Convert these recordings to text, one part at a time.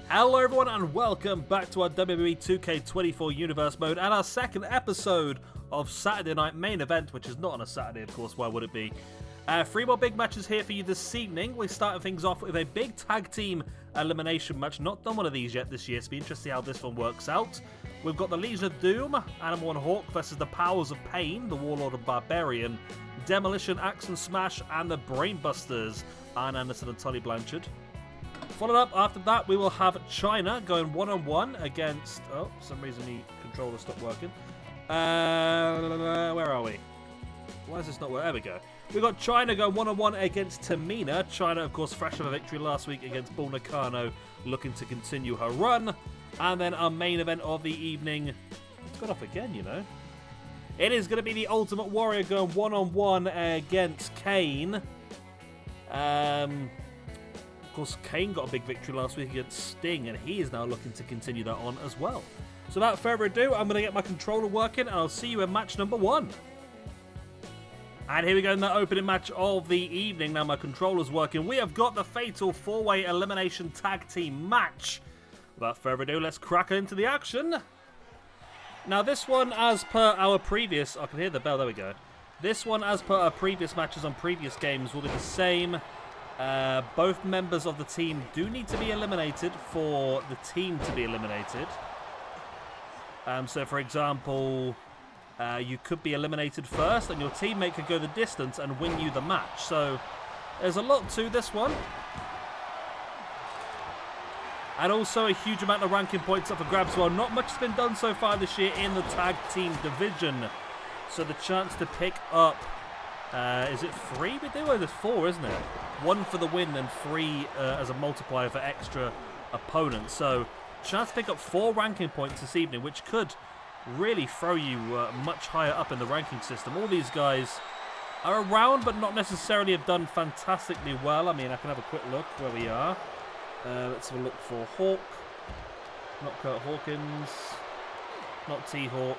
Hello everyone and welcome back to our WWE 2K24 Universe mode and our second episode of Saturday Night Main Event, which is not on a Saturday, of course, why would it be? Three more big matches here for you this evening. We're starting things off with a big tag team elimination match. Not done one of these yet this year, so it'll be interesting to see how this one works out. We've got the Legion of Doom, Animal and Hawk versus the Powers of Pain, the Warlord and Barbarian, Demolition, Axe and Smash, and the Brainbusters, Arn Anderson and Tully Blanchard. Followed up after that, we will have Chyna going one-on-one against... Oh, for some reason the controller stopped working. Where are we? Why is this not working? There we go. We've got Chyna going one-on-one against Tamina. Chyna, of course, fresh of a victory last week against Bull Nakano, looking to continue her run. And then our main event of the evening... It's gone off again, you know. It is going to be the Ultimate Warrior going one-on-one against Kane. Of course, Kane got a big victory last week against Sting, and he is now looking to continue that on as well. So without further ado, I'm going to get my controller working, and I'll see you in match number 1. And here we go in the opening match of the evening. Now my controller's working. We have got the Fatal 4-Way Elimination Tag Team match. Without further ado, let's crack into the action. Now this one, as per our previous... I can hear the bell, there we go. This one, as per our previous matches on previous games, will be the same. Both members of the team do need to be eliminated for the team to be eliminated. So, for example, you could be eliminated first and your teammate could go the distance and win you the match. So, there's a lot to this one. And also a huge amount of ranking points up for grabs as well. Not much has been done so far this year in the tag team division. So, the chance to pick up... is it 3 we do? Oh, there's 4, isn't it? 1 for the win and 3 as a multiplier for extra opponents. So, chance to pick up 4 ranking points this evening, which could really throw you much higher up in the ranking system. All these guys are around, but not necessarily have done fantastically well. I mean, I can have a quick look where we are. Let's have a look for Hawk. Not Kurt Hawkins. Not T-Hawk.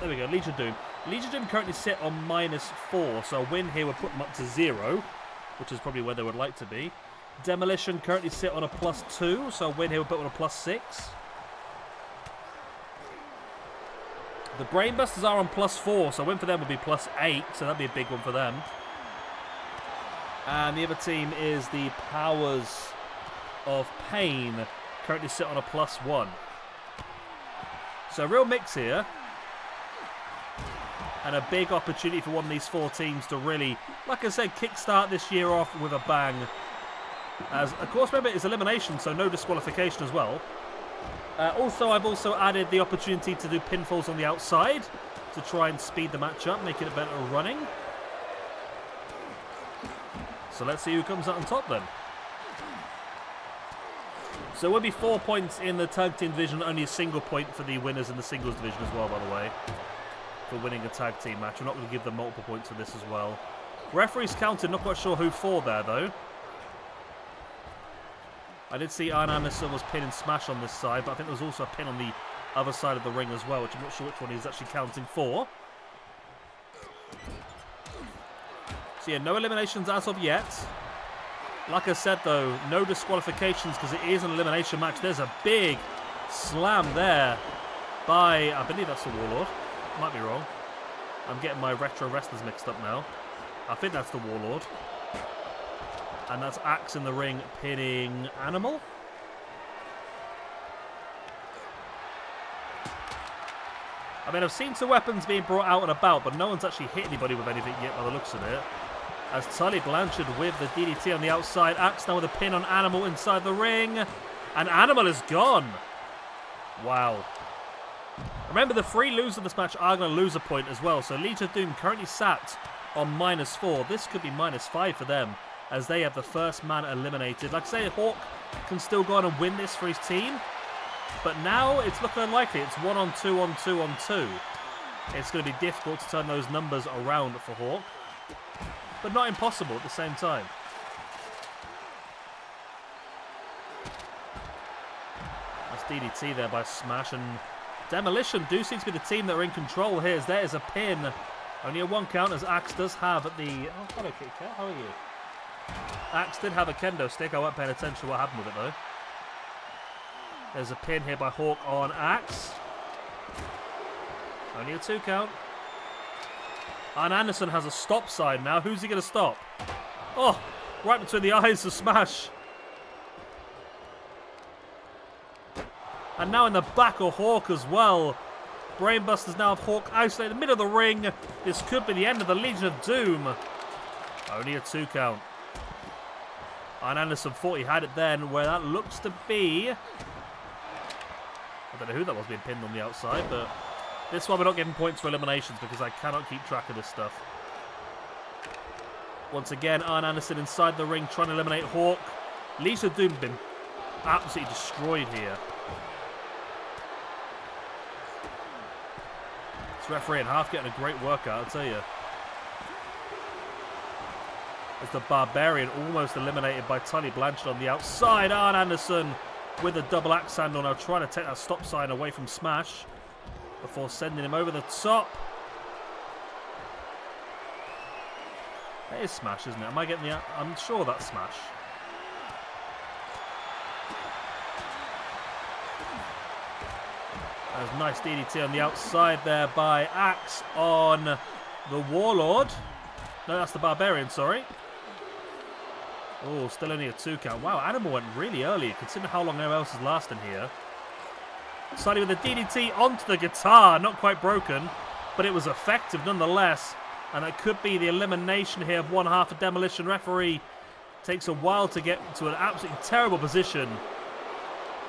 There we go, Legion of Doom. Legion of Doom currently sit on -4, so a win here would put them up to 0, which is probably where they would like to be. Demolition currently sit on a +2, so a win here would put them on a +6. The Brainbusters are on +4, so a win for them would be +8, so that'd be a big one for them. And the other team is the Powers of Pain, currently sit on a +1. So a real mix here. And a big opportunity for one of these 4 teams to really, like I said, kickstart this year off with a bang. As, of course, remember, it's elimination, so no disqualification as well. Also, I've also added the opportunity to do pinfalls on the outside to try and speed the match up, make it a better running. So let's see who comes out on top then. So it will be 4 points in the tag team division, only a single point for the winners in the singles division as well, by the way. For winning a tag team match. We're not going to give them multiple points for this as well. Referees counted, not quite sure who for there though. I did see Arn Anderson was pin and smash on this side, but I think there was also a pin on the other side of the ring as well, which I'm not sure which one he's actually counting for. So yeah, no eliminations as of yet. Like I said though, no disqualifications because it is an elimination match. There's a big slam there by, I believe that's the Warlord. Might be wrong. I'm getting my retro wrestlers mixed up now. I think that's the Warlord. And that's Axe in the ring pinning Animal. I mean, I've seen 2 weapons being brought out and about, but no one's actually hit anybody with anything yet by the looks of it. As Tully Blanchard with the DDT on the outside. Axe now with a pin on Animal inside the ring. And Animal is gone. Wow. Remember, the 3 losers of this match are going to lose a point as well. So Legion of Doom currently sat on -4. This could be -5 for them as they have the first man eliminated. Like I say, Hawk can still go on and win this for his team. But now it's looking unlikely. It's 1 on 2 on 2 on 2. It's going to be difficult to turn those numbers around for Hawk. But not impossible at the same time. That's DDT there by Smash, and Demolition do seem to be the team that are in control here. As there is a pin. Only a 1 count as Axe does have the... Oh, hello, Kit Kat. How are you? Axe did have a kendo stick. I wasn't paying attention to what happened with it, though. There's a pin here by Hawk on Axe. Only a 2 count. And Anderson has a stop sign now. Who's he going to stop? Oh, right between the eyes of Smash. And now in the back of Hawk as well. Brainbusters now have Hawk isolated in the middle of the ring. This could be the end of the Legion of Doom. Only a 2 count. And Anderson thought he had it then, where that looks to be... I don't know who that was being pinned on the outside, but this one we're not giving points for eliminations because I cannot keep track of this stuff. Once again, Arn Anderson inside the ring trying to eliminate Hawk. Legion of Doom has been absolutely destroyed here. This referee and half getting a great workout, I'll tell you. As the Barbarian almost eliminated by Tully Blanchard on the outside. Arn Anderson with a double axe handle now trying to take that stop sign away from Smash before sending him over the top. It is Smash, isn't it? Am I getting the... I'm sure that's Smash. There's a nice DDT on the outside there by Axe on the Warlord. No, that's the Barbarian, sorry. Oh, still only a 2 count. Wow, Animal went really early, considering how long everyone else is lasting here. Sully with the DDT onto the guitar. Not quite broken, but it was effective nonetheless. And that could be the elimination here of one half of Demolition. Referee takes a while to get to an absolutely terrible position.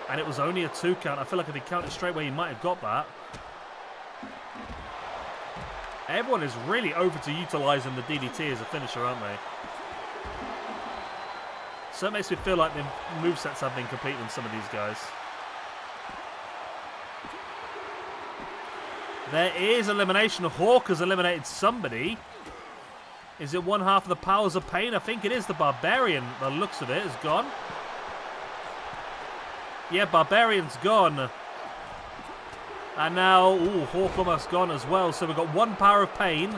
And it was only a 2 count. I feel like if he counted straight away, he might have got that. Everyone is really over to utilising the DDT as a finisher, aren't they? So it makes me feel like the movesets have been completed on some of these guys. There is elimination. Hawk has eliminated somebody. Is it one half of the Powers of Pain? I think it is the Barbarian. The looks of it is gone. Yeah, Barbarian's gone. And now, ooh, Hawk almost gone as well. So we've got one Power of Pain,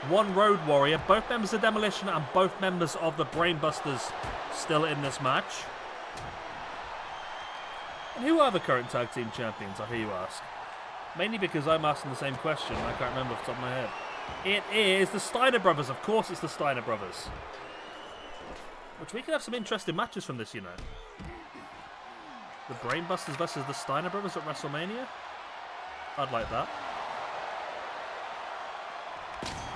one Road Warrior, both members of Demolition and both members of the Brainbusters still in this match. And who are the current tag team champions, I hear you ask? Mainly because I'm asking the same question. I can't remember off the top of my head. It is the Steiner Brothers. Of course it's the Steiner Brothers. Which we could have some interesting matches from this, you know. The Brainbusters versus the Steiner Brothers at WrestleMania. I'd like that.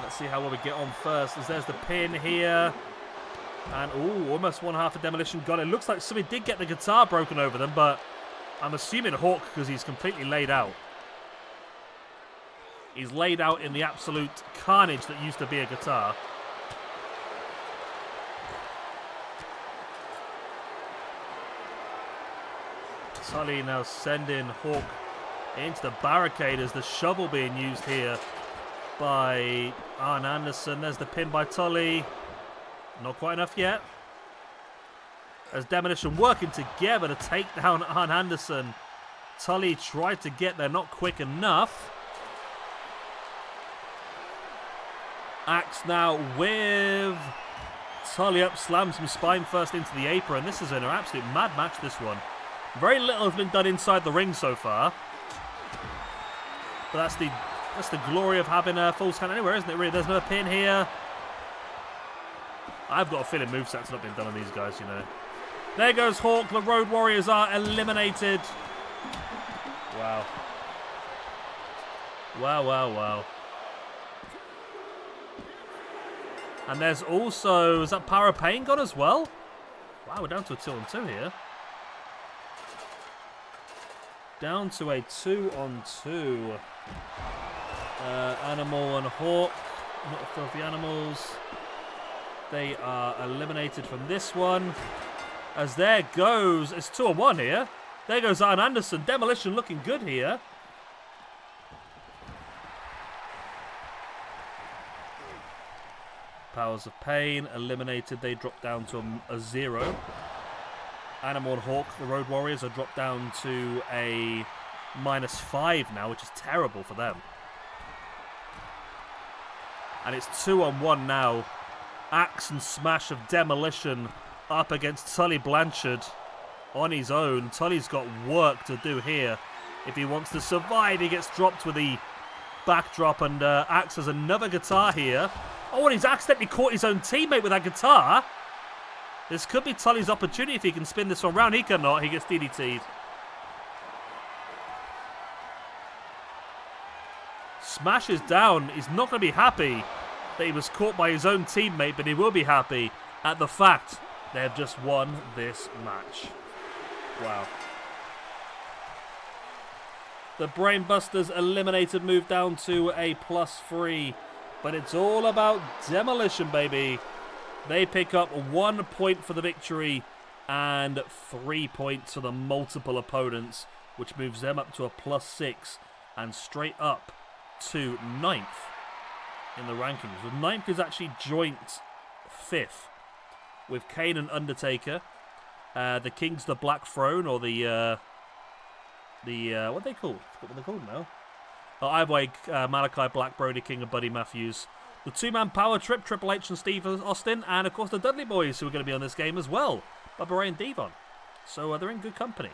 Let's see how well we get on first. As there's the pin here. And, ooh, almost one half of Demolition gone. It looks like somebody did get the guitar broken over them, but I'm assuming Hawk because he's completely laid out. He's laid out in the absolute carnage that used to be a guitar. Tully now sending Hawk into the barricade as the shovel being used here by Arn Anderson. There's the pin by Tully. Not quite enough yet. As Demolition working together to take down Arn Anderson. Tully tried to get there, not quick enough. Axe now with Tully up, slams him spine first into the apron. This is an absolute mad match, this one. Very little has been done inside the ring so far. But that's the glory of having a falls count anywhere, isn't it, really? There's no pin here. I've got a feeling moveset's not been done on these guys, you know. There goes Hawk. The Road Warriors are eliminated. Wow. Wow, wow, wow. And there's also... Is that Power of Pain gone as well? Wow, we're down to a 2-on-2 here. Down to a 2-on-2. Animal and Hawk. Not the Filthy Animals. They are eliminated from this one. As there goes... It's 2-on-1 here. There goes Arn Anderson. Demolition looking good here. Powers of Pain eliminated. They drop down to a 0. Animal and Hawk, the Road Warriors, are dropped down to a -5 now, which is terrible for them. And it's 2-on-1 now. Axe and Smash of Demolition up against Tully Blanchard on his own. Tully's got work to do here. If he wants to survive, he gets dropped with the backdrop and acts as another guitar here. Oh, and he's accidentally caught his own teammate with that guitar. This could be Tully's opportunity if he can spin this one round. He cannot. He gets DDT'd. Smash is down. He's not going to be happy that he was caught by his own teammate, but he will be happy at the fact they have just won this match. Wow. The Brainbusters eliminated, moved down to a +3. But it's all about Demolition, baby. They pick up 1 point for the victory and 3 points for the multiple opponents, which moves them up to a +6 and straight up to 9th in the rankings. With 9th is actually joint 5th with Kane and Undertaker. The King's the Black Throne, or the what are they called? I forgot what they're called now. Either way, Malachi Black, Brody King, and Buddy Matthews. The two-man power trip, Triple H and Steve Austin, and of course the Dudley Boys, who are going to be on this game as well, Bubba Ray and Devon. So they're in good company.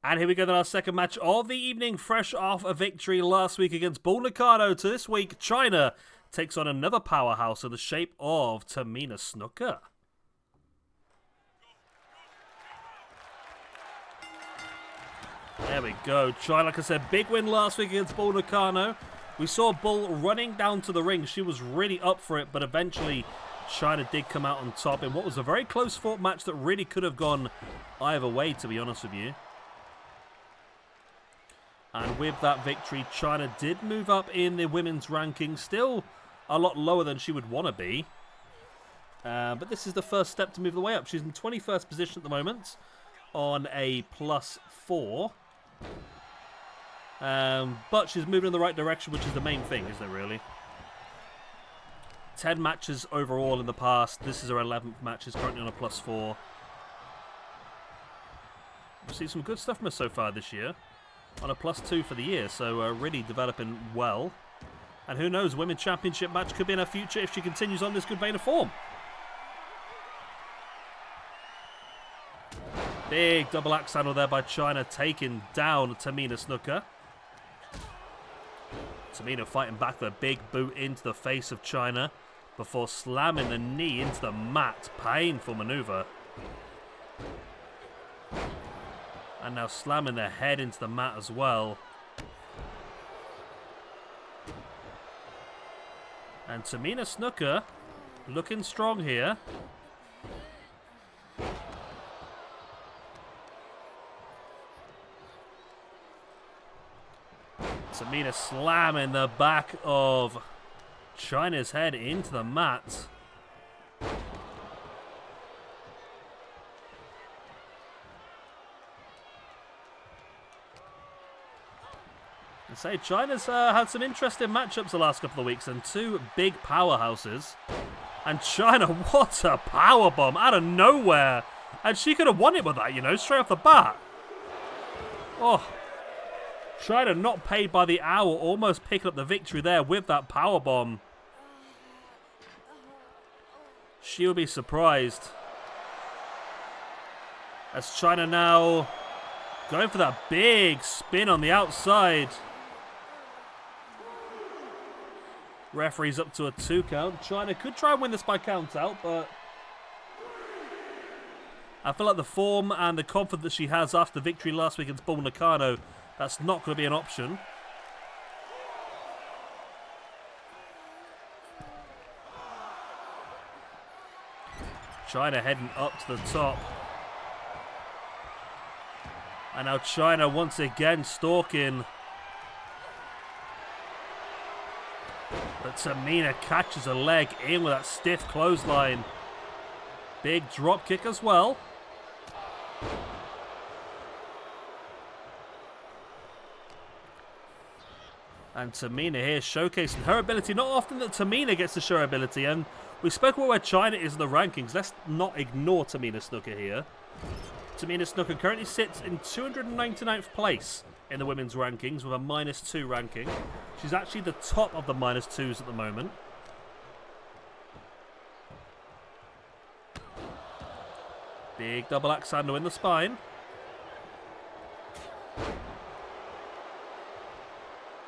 And here we go, then, our second match of the evening, fresh off a victory last week against Bull Nakano. To this week, Chyna takes on another powerhouse in the shape of Tamina Snuka. There we go. Chyna, like I said, big win last week against Bull Nakano. We saw Bull running down to the ring. She was really up for it, but eventually Chyna did come out on top in what was a very close-fought match that really could have gone either way, to be honest with you. And with that victory, Chyna did move up in the women's ranking. Still a lot lower than she would want to be. But this is the first step to move the way up. She's in 21st position at the moment on a +4. But she's moving in the right direction, which is the main thing, isn't it, really? 10 matches overall in the past. This is her 11th match. She's currently on a +4. We've seen some good stuff from her so far this year. On a +2 for the year, so really developing well. And who knows, Women's Championship match could be in her future if she continues on this good vein of form. Big double axe handle there by Chyna, taking down Tamina Snuka. Tamina fighting back with a big boot into the face of Chyna before slamming the knee into the mat. Painful maneuver. And now slamming their head into the mat as well. And Tamina Snuka looking strong here. Tamina slamming the back of Chyna's head into the mat. And say Chyna's had some interesting matchups the last couple of weeks, and two big powerhouses. And Chyna, what a powerbomb out of nowhere. And she could have won it with that, you know, straight off the bat. Oh. Chyna not paid by the hour, almost picking up the victory there with that powerbomb. She'll be surprised. As Chyna now going for that big spin on the outside. Referee's up to a 2 count. Chyna could try and win this by count out, but I feel like the form and the confidence that she has after the victory last week against Bull Nakano, that's not going to be an option. Chyna heading up to the top. And now Chyna once again stalking. But Tamina catches a leg in with that stiff clothesline. Big drop kick as well. And Tamina here showcasing her ability. Not often that Tamina gets to show her ability. And we spoke about where Chyna is in the rankings. Let's not ignore Tamina Snuka here. Tamina Snuka currently sits in 299th place in the women's rankings with a -2 ranking. She's actually the top of the -2s at the moment. Big double axe handle in the spine.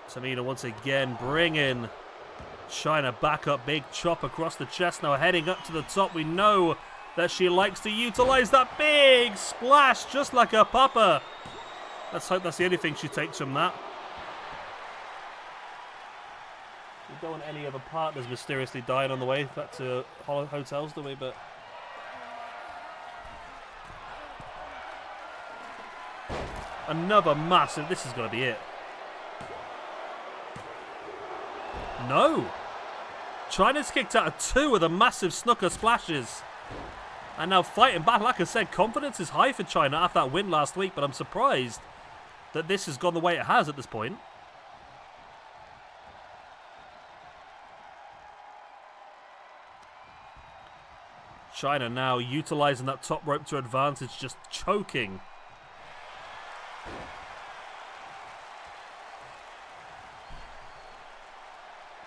Tamina once again bringing Chyna back up. Big chop across the chest now, heading up to the top. We know that she likes to utilize that big splash just like a papa. Let's hope that's the only thing she takes from that. We don't want any other partners mysteriously dying on the way back to hotels, do we? But another massive. This is going to be it. No! Chyna's kicked out of 2 of the massive snooker splashes. And now fighting back. Like I said, confidence is high for Chyna after that win last week, but I'm surprised that this has gone the way it has at this point. Chyna now utilizing that top rope to advantage, just choking.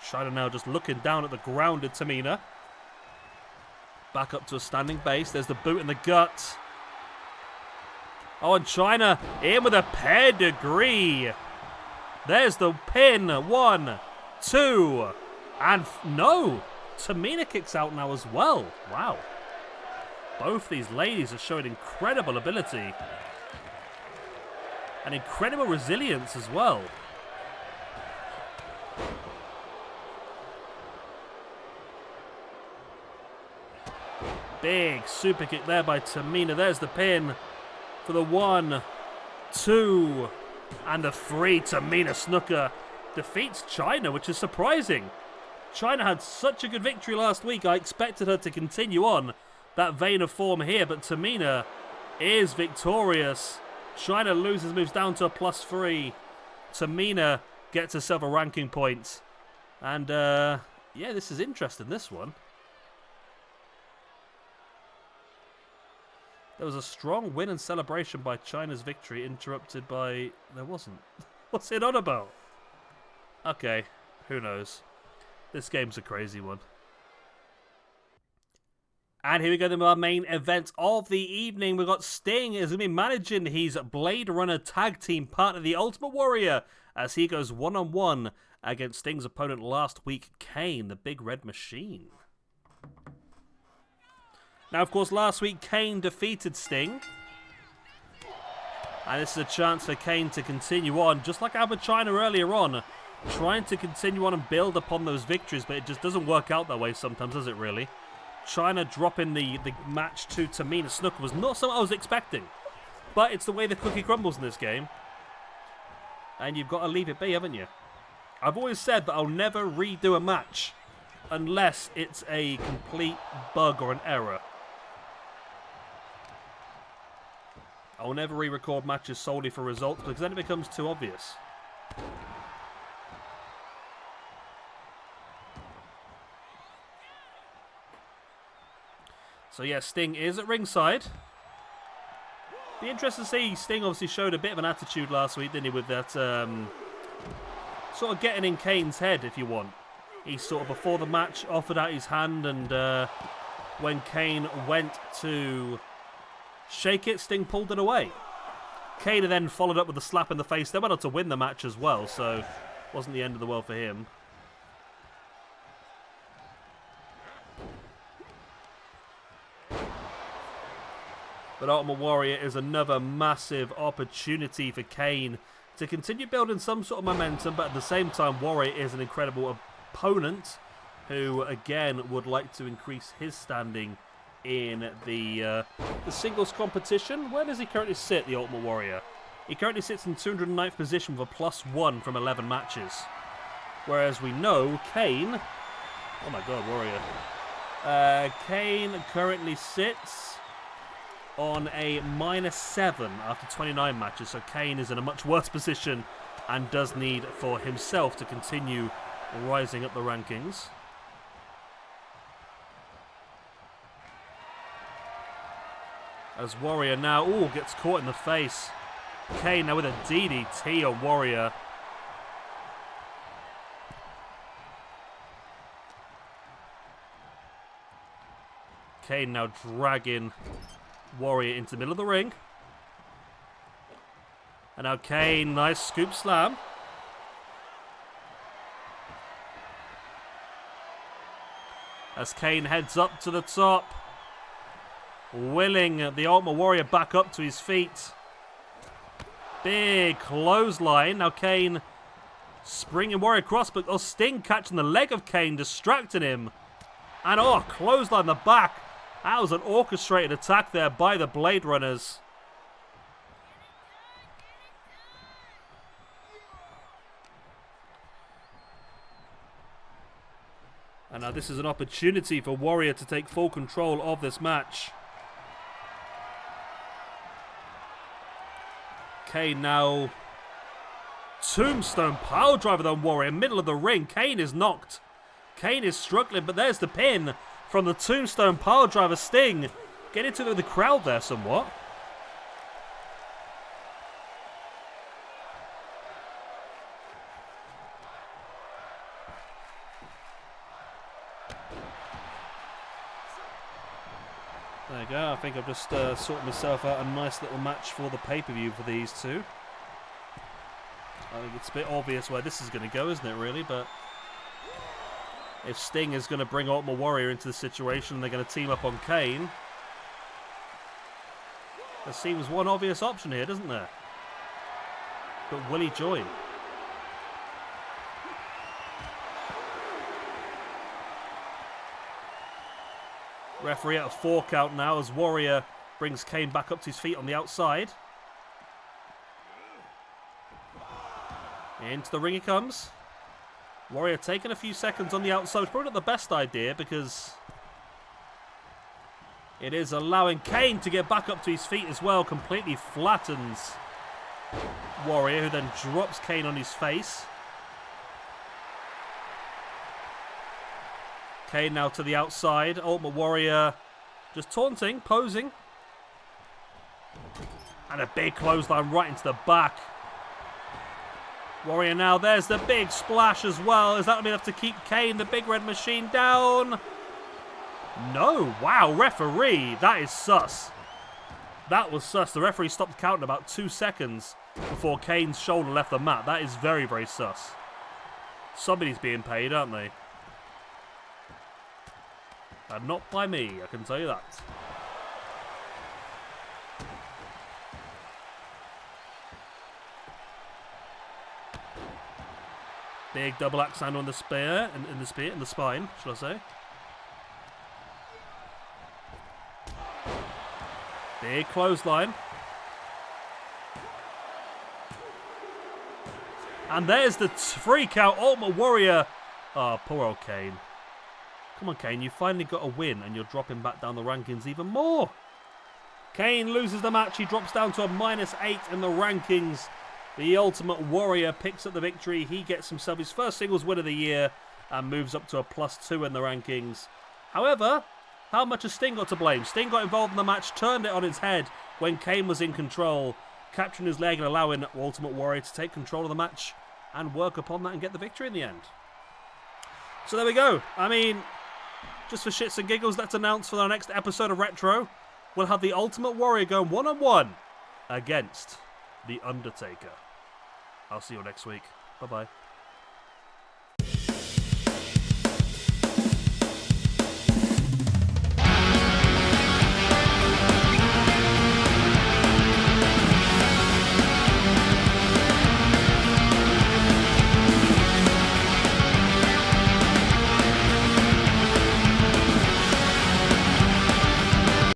Chyna now just looking down at the grounded Tamina. Back up to a standing base. There's the boot in the gut. Oh, and Chyna in with a pedigree. There's the pin. 1, 2, and no. Tamina kicks out now as well. Wow. Both these ladies are showing incredible ability. And incredible resilience as well. Big super kick there by Tamina. There's the pin for the 1, 2, and the 3. Tamina Snuka defeats Chyna, which is surprising. Chyna had such a good victory last week. I expected her to continue on that vein of form here, but Tamina is victorious. Chyna loses, moves down to a +3. Tamina gets herself a ranking point. And, yeah, this is interesting, this one. There was a strong win and celebration by Chyna's victory, interrupted by... There wasn't. What's it on about? Okay, who knows. This game's a crazy one. And here we go, then, with our main event of the evening. We've got Sting is going to be managing his Blade Runner tag team partner, the Ultimate Warrior, as he goes one-on-one against Sting's opponent last week, Kane, the Big Red Machine. Now, of course, last week, Kane defeated Sting. And this is a chance for Kane to continue on, just like Albert Chyna earlier on, trying to continue on and build upon those victories, but it just doesn't work out that way sometimes, does it really? Chyna dropping the match to Tamina Snuka was not something I was expecting. But it's the way the cookie crumbles in this game. And you've got to leave it be, haven't you? I've always said that I'll never redo a match unless it's a complete bug or an error. I will never re-record matches solely for results, because then it becomes too obvious. So yeah, Sting is at ringside. Be interested to see. Sting obviously showed a bit of an attitude last week, didn't he, with that sort of getting in Kane's head, if you want. He sort of, before the match, offered out his hand, and when Kane went to shake it, Sting pulled it away. Kane then followed up with a slap in the face. They went on to win the match as well, so wasn't the end of the world for him. But Ultimate Warrior is another massive opportunity for Kane to continue building some sort of momentum, but at the same time, Warrior is an incredible opponent who, again, would like to increase his standing in the singles competition. Where does he currently sit, the Ultimate Warrior? He currently sits in 209th position with a +1 from 11 matches. Whereas we know Kane... Oh my god, Warrior. Kane currently sits on a -7 after 29 matches, so Kane is in a much worse position and does need for himself to continue rising up the rankings. As Warrior now, gets caught in the face. Kane now with a DDT on Warrior. Kane now dragging Warrior into the middle of the ring. And now Kane, nice scoop slam. As Kane heads up to the top. Willing the Ultimate Warrior back up to his feet. Big clothesline. Now Kane springing Warrior across, but Sting catching the leg of Kane, distracting him. And clothesline the back. That was an orchestrated attack there by the Blade Runners. And now this is an opportunity for Warrior to take full control of this match. Kane now. Tombstone pile driver on Warrior, middle of the ring. Kane is knocked. Kane is struggling, but there's the pin from the Tombstone pile driver. Sting get into the crowd there somewhat. There you go. I think I've just sorted myself out a nice little match for the pay-per-view for these two. I think it's a bit obvious where this is going to go, isn't it, really? But if Sting is going to bring Ultimate Warrior into the situation and they're going to team up on Kane, there seems one obvious option here, doesn't there? But will he join? Referee at a 4 count now as Warrior brings Kane back up to his feet on the outside. Into the ring he comes. Warrior taking a few seconds on the outside. It's probably not the best idea because it is allowing Kane to get back up to his feet as well. Completely flattens Warrior, who then drops Kane on his face. Kane now to the outside. Ultimate Warrior just taunting, posing. And a big clothesline right into the back. Warrior now, there's the big splash as well. Is that going to be enough to keep Kane, the big red machine, down? No. Wow, referee. That is sus. That was sus. The referee stopped counting about 2 seconds before Kane's shoulder left the mat. That is very, very sus. Somebody's being paid, aren't they? And not by me, I can tell you that. Big double axe handle on the spear, in the spine, shall I say. Big clothesline. And there's the freak out Ultimate Warrior. Oh, poor old Kane. Come on, Kane, you finally got a win and you're dropping back down the rankings even more. Kane loses the match. He drops down to a -8 in the rankings. The Ultimate Warrior picks up the victory. He gets himself his first singles win of the year and moves up to a +2 in the rankings. However, how much has Sting got to blame? Sting got involved in the match, turned it on its head when Kane was in control, capturing his leg and allowing Ultimate Warrior to take control of the match and work upon that and get the victory in the end. So there we go. I mean, just for shits and giggles, let's announce for our next episode of Retro, we'll have the Ultimate Warrior going one-on-one against The Undertaker. I'll see you next week. Bye-bye.